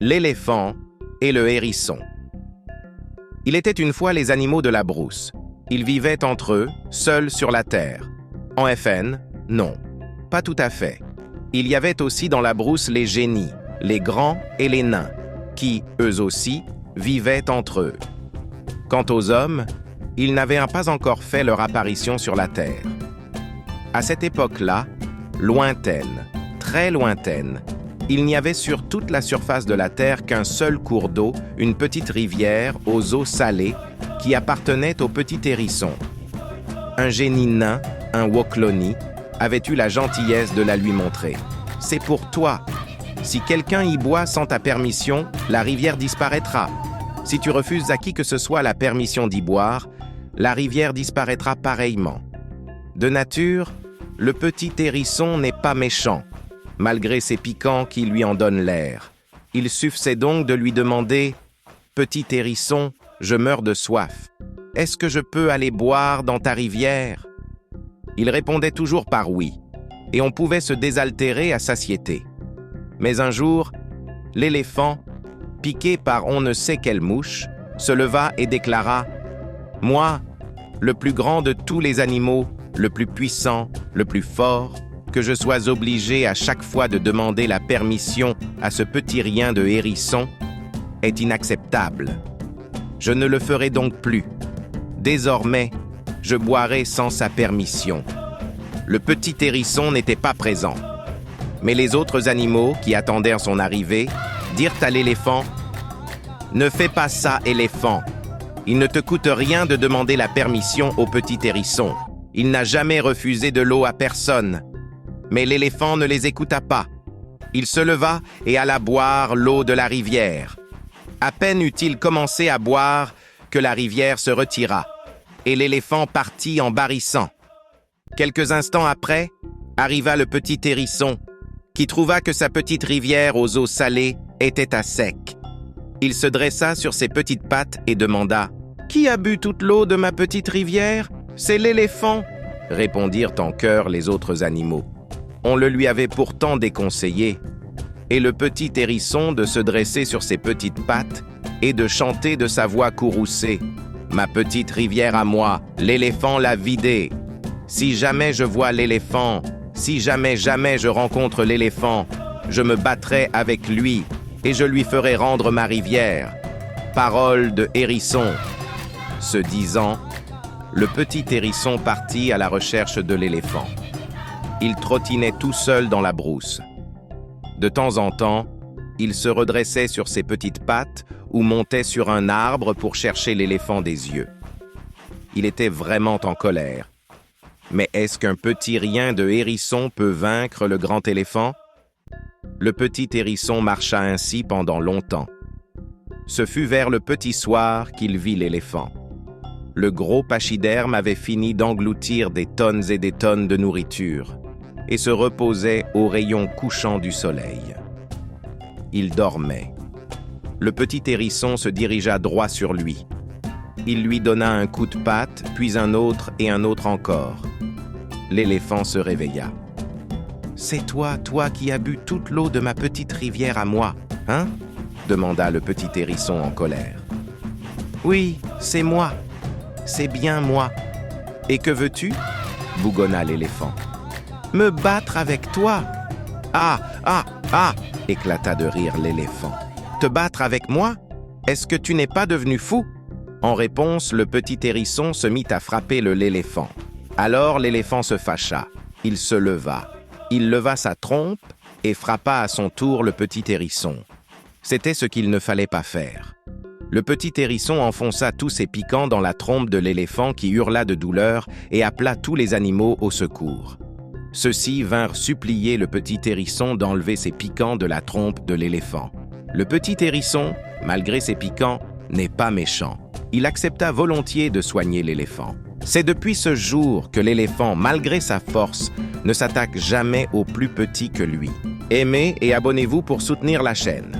L'éléphant et le hérisson. Il était une fois les animaux de la brousse. Ils vivaient entre eux, seuls sur la terre. En FN, non, pas tout à fait. Il y avait aussi dans la brousse les génies, les grands et les nains, qui, eux aussi, vivaient entre eux. Quant aux hommes, ils n'avaient pas encore fait leur apparition sur la terre. À cette époque-là, lointaine, très lointaine, il n'y avait sur toute la surface de la Terre qu'un seul cours d'eau, une petite rivière aux eaux salées, qui appartenait au petit hérisson. Un génie nain, un Wokloni, avait eu la gentillesse de la lui montrer. « C'est pour toi. Si quelqu'un y boit sans ta permission, la rivière disparaîtra. Si tu refuses à qui que ce soit la permission d'y boire, la rivière disparaîtra pareillement. » De nature, le petit hérisson n'est pas méchant, malgré ses piquants qui lui en donnent l'air. Il suffisait donc de lui demander « Petit hérisson, je meurs de soif. Est-ce que je peux aller boire dans ta rivière ?» Il répondait toujours par oui, et on pouvait se désaltérer à satiété. Mais un jour, l'éléphant, piqué par on ne sait quelle mouche, se leva et déclara « Moi, le plus grand de tous les animaux, le plus puissant, le plus fort, que je sois obligé à chaque fois de demander la permission à ce petit rien de hérisson, est inacceptable. Je ne le ferai donc plus. Désormais, je boirai sans sa permission. » Le petit hérisson n'était pas présent. Mais les autres animaux qui attendirent son arrivée dirent à l'éléphant « Ne fais pas ça, éléphant. Il ne te coûte rien de demander la permission au petit hérisson. Il n'a jamais refusé de l'eau à personne. » Mais l'éléphant ne les écouta pas. Il se leva et alla boire l'eau de la rivière. À peine eut-il commencé à boire que la rivière se retira, et l'éléphant partit en barrissant. Quelques instants après, arriva le petit hérisson, qui trouva que sa petite rivière aux eaux salées était à sec. Il se dressa sur ses petites pattes et demanda « Qui a bu toute l'eau de ma petite rivière ? C'est l'éléphant !» répondirent en chœur les autres animaux. On le lui avait pourtant déconseillé, et le petit hérisson de se dresser sur ses petites pattes et de chanter de sa voix courroucée « Ma petite rivière à moi, l'éléphant l'a vidée. Si jamais je vois l'éléphant, si jamais je rencontre l'éléphant, je me battrai avec lui et je lui ferai rendre ma rivière. Parole de hérisson. » Ce disant, le petit hérisson partit à la recherche de l'éléphant. Il trottinait tout seul dans la brousse. De temps en temps, il se redressait sur ses petites pattes ou montait sur un arbre pour chercher l'éléphant des yeux. Il était vraiment en colère. Mais est-ce qu'un petit rien de hérisson peut vaincre le grand éléphant? Le petit hérisson marcha ainsi pendant longtemps. Ce fut vers le petit soir qu'il vit l'éléphant. Le gros pachyderme avait fini d'engloutir des tonnes et des tonnes de nourriture et se reposait aux rayons couchants du soleil. Il dormait. Le petit hérisson se dirigea droit sur lui. Il lui donna un coup de patte, puis un autre et un autre encore. L'éléphant se réveilla. « C'est toi qui as bu toute l'eau de ma petite rivière à moi, hein ?» demanda le petit hérisson en colère. « Oui, c'est moi. C'est bien moi. Et que veux-tu ?» bougonna l'éléphant. « Me battre avec toi. »« Ah, ah, ah !» éclata de rire l'éléphant. « Te battre avec moi? Est-ce que tu n'es pas devenu fou ?» En réponse, le petit hérisson se mit à frapper l'éléphant. Alors l'éléphant se fâcha. Il se leva. Il leva sa trompe et frappa à son tour le petit hérisson. C'était ce qu'il ne fallait pas faire. Le petit hérisson enfonça tous ses piquants dans la trompe de l'éléphant qui hurla de douleur et appela tous les animaux au secours. Ceux-ci vinrent supplier le petit hérisson d'enlever ses piquants de la trompe de l'éléphant. Le petit hérisson, malgré ses piquants, n'est pas méchant. Il accepta volontiers de soigner l'éléphant. C'est depuis ce jour que l'éléphant, malgré sa force, ne s'attaque jamais au plus petit que lui. Aimez et abonnez-vous pour soutenir la chaîne.